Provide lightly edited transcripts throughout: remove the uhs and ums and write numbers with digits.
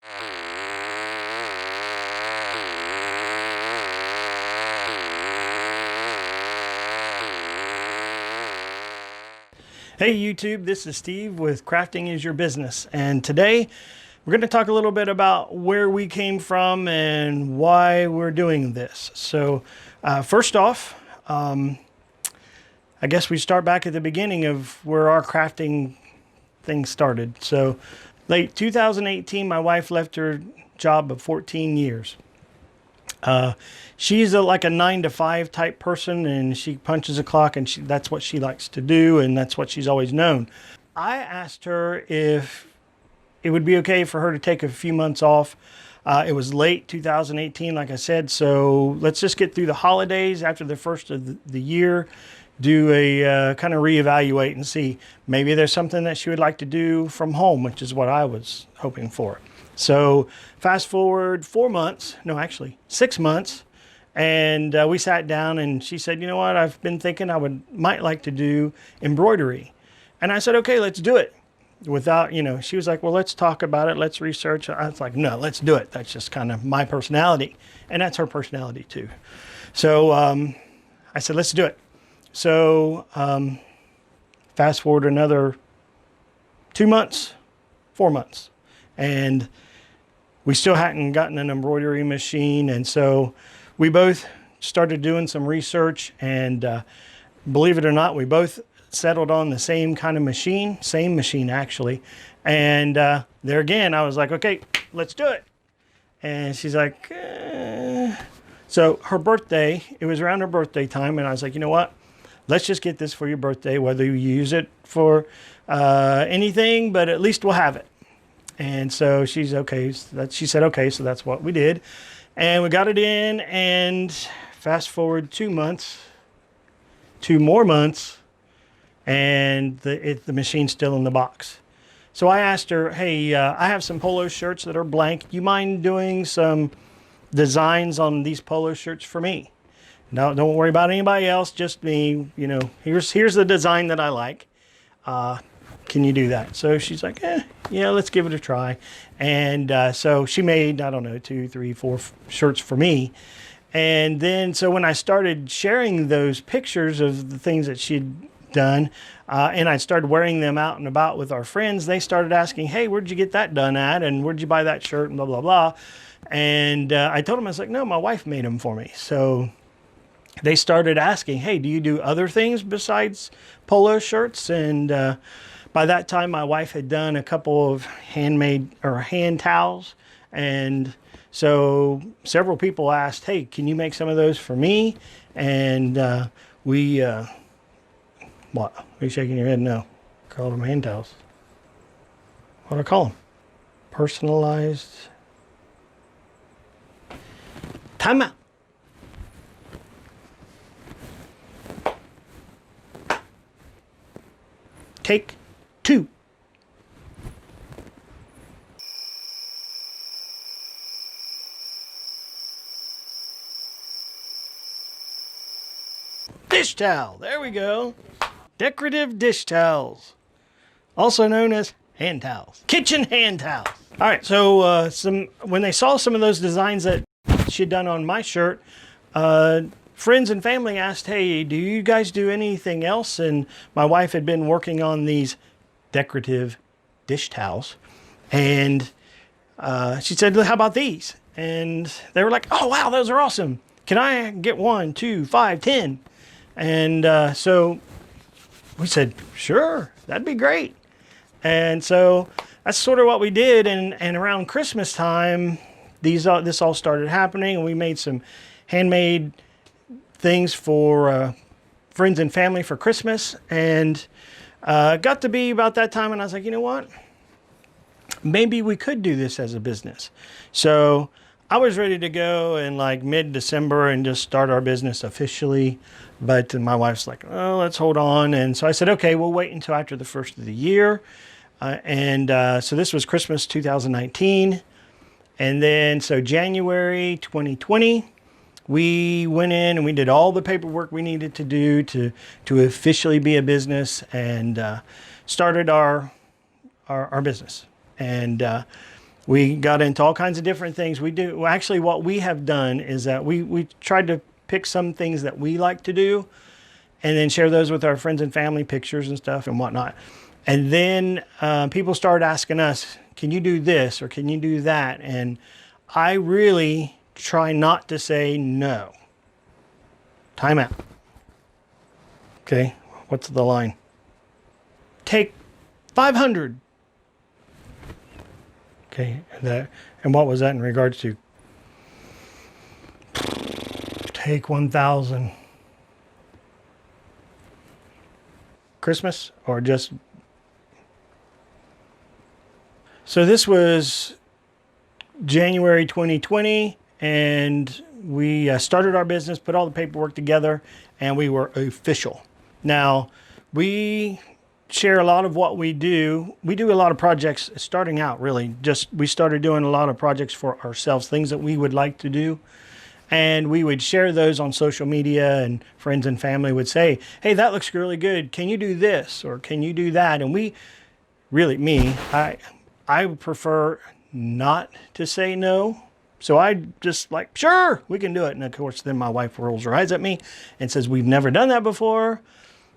Hey YouTube, this is Steve with Crafting is Your Business, and today we're going to talk a little bit about where we came from and why we're doing this. So first off, I guess we start back at the beginning of where our crafting thing started. So late 2018, my wife left her job of 14 years. She's like a 9 to 5 type person, and she punches a clock, and that's what she likes to do, and that's what she's always known. I asked her if it would be okay for her to take a few months off. It was late 2018, like I said, so let's just get through the holidays after the first of the year, do a kind of reevaluate and see maybe there's something that she would like to do from home, which is what I was hoping for. So fast forward 4 months, no, actually 6 months. And we sat down and she said, you know what, I've been thinking might like to do embroidery. And I said, okay, let's do it. Without, she was like, well, let's talk about it. Let's research. I was like, no, let's do it. That's just kind of my personality. And that's her personality too. So I said, let's do it. So fast forward another 2 months, 4 months. And we still hadn't gotten an embroidery machine. And so we both started doing some research, and believe it or not, we both settled on the same kind of machine, same machine actually. And there again, I was like, okay, let's do it. And she's like, So her birthday, it was around her birthday time, and I was like, you know what? Let's just get this for your birthday, whether you use it for anything, but at least we'll have it. And so she's okay. She said, okay, so that's what we did. And we got it in, and fast forward 2 months, 2 more months, and the machine's still in the box. So I asked her, hey, I have some polo shirts that are blank. Do you mind doing some designs on these polo shirts for me? No, don't worry about anybody else, just me. Here's the design that I like. Can you do that? So she's like, yeah, let's give it a try. And so she made, I don't know, 2, 3, 4 shirts for me. And then, so when I started sharing those pictures of the things that she'd done, and I started wearing them out and about with our friends, they started asking, hey, where'd you get that done at? And where'd you buy that shirt? And blah, blah, blah. And I told them, I was like, no, my wife made them for me. So they started asking, hey, do you do other things besides polo shirts? And by that time, my wife had done a couple of handmade or hand towels. And so several people asked, hey, can you make some of those for me? And what? Are you shaking your head? No. Call them hand towels. What do I call them? Personalized. Time out. Take 2. Dish towel. There we go. Decorative dish towels, also known as hand towels. Kitchen hand towels. All right. So when they saw some of those designs that she'd done on my shirt, friends and family asked, hey, do you guys do anything else? And my wife had been working on these decorative dish towels. And she said, how about these? And they were like, oh, wow, those are awesome. Can I get 1, 2, 5, 10? And so we said, sure, that'd be great. And so that's sort of what we did. And around Christmas time, this all started happening. And we made some handmade things for friends and family for Christmas. And got to be about that time, and I was like, you know what? Maybe we could do this as a business. So I was ready to go in like mid-December and just start our business officially. But my wife's like, oh, let's hold on. And so I said, okay, we'll wait until after the first of the year. So this was Christmas 2019. And then, so January 2020, we went in and we did all the paperwork we needed to do to officially be a business, and started our business. And We got into all kinds of different things. We do, well, actually, what we have done is that we tried to pick some things that we like to do and then share those with our friends and family, pictures and stuff and whatnot. And then people started asking us, can you do this or can you do that? And I really try not to say no. Time out. Okay, what's the line? Take 500. Okay, and what was that in regards to? Take 1,000. Christmas or just? So this was January 2020, and we started our business, put all the paperwork together, and we were official. Now, we share a lot of what we do. We do a lot of projects starting out, really. We started doing a lot of projects for ourselves, things that we would like to do. And we would share those on social media, and friends and family would say, hey, that looks really good. Can you do this? Or can you do that? And we really, I prefer not to say no. So I just like, sure, we can do it. And of course, then my wife rolls her eyes at me and says, we've never done that before.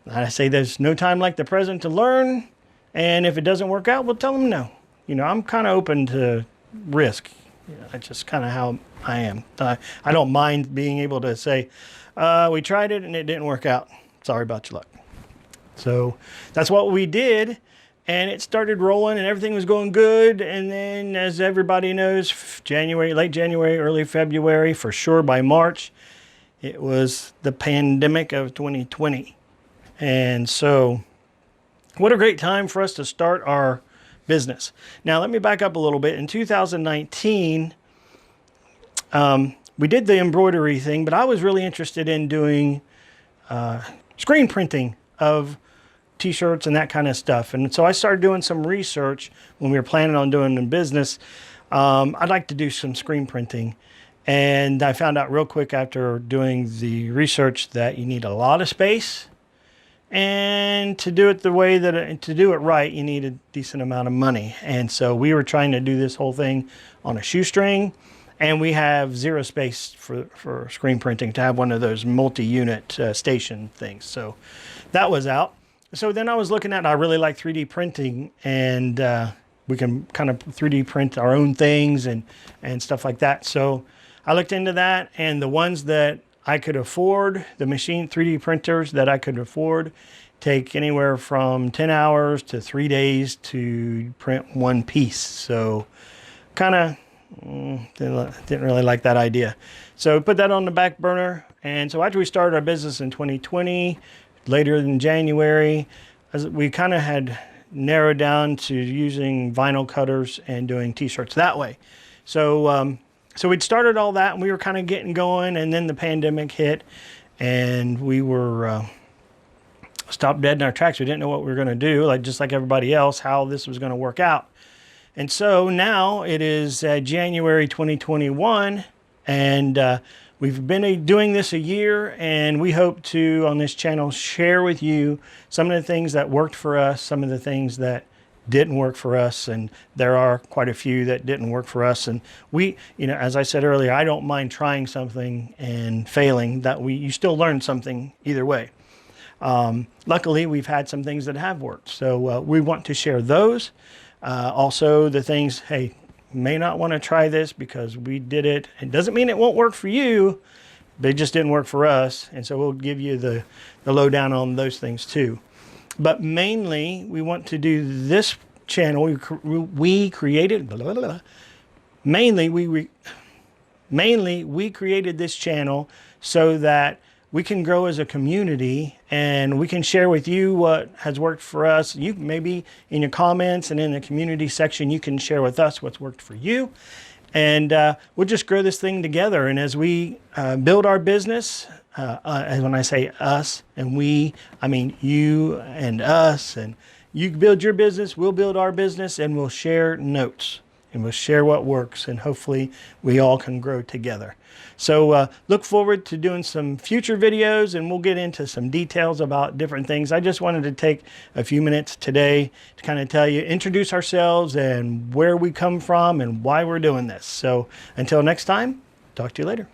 And I say, there's no time like the present to learn. And if it doesn't work out, we'll tell them no. You know, I'm kind of open to risk. That's just kind of how I am. I don't mind being able to say, we tried it and it didn't work out. Sorry about your luck. So that's what we did. And it started rolling and everything was going good. And then, as everybody knows, late January, early February, for sure by March, it was the pandemic of 2020. And so what a great time for us to start our business. Now, let me back up a little bit. In 2019, we did the embroidery thing, but I was really interested in doing screen printing of T-shirts and that kind of stuff. And so I started doing some research when we were planning on doing the business. I'd like to do some screen printing. And I found out real quick after doing the research that you need a lot of space. And to do it to do it right, you need a decent amount of money. And so we were trying to do this whole thing on a shoestring. And we have zero space for screen printing to have one of those multi-unit station things. So that was out. So then I was looking at, I really like 3D printing, and we can kind of 3D print our own things and stuff like that. So I looked into that, and the ones that I could afford, the 3D printers that I could afford, take anywhere from 10 hours to 3 days to print one piece. So kind of didn't really like that idea. So put that on the back burner. And so after we started our business in 2020, later in January, as we kind of had narrowed down to using vinyl cutters and doing T-shirts that way. So we'd started all that, and we were kind of getting going, and then the pandemic hit, and we were stopped dead in our tracks. We didn't know what we were going to do, just like everybody else, how this was going to work out. And so now it is January 2021, and we've been doing this a year, and we hope to, on this channel, share with you some of the things that worked for us, some of the things that didn't work for us, and there are quite a few that didn't work for us. And we, as I said earlier, I don't mind trying something and failing. You still learn something either way. Luckily, we've had some things that have worked, so we want to share those. Also, the things, hey, may not want to try this because we did it. It doesn't mean it won't work for you, but it just didn't work for us. And so we'll give you the lowdown on those things too. But mainly, we want to do this channel. We created, blah, blah, blah. Mainly we created this channel so that we can grow as a community, and we can share with you what has worked for us. You maybe in your comments and in the community section, you can share with us what's worked for you. And we'll just grow this thing together. And as we build our business, and when I say us and we, I mean you and us, and you build your business, we'll build our business, and we'll share notes. and we'll share what works, and hopefully we all can grow together. So look forward to doing some future videos, and we'll get into some details about different things. I just wanted to take a few minutes today to kind of tell you, introduce ourselves and where we come from and why we're doing this. So until next time, talk to you later.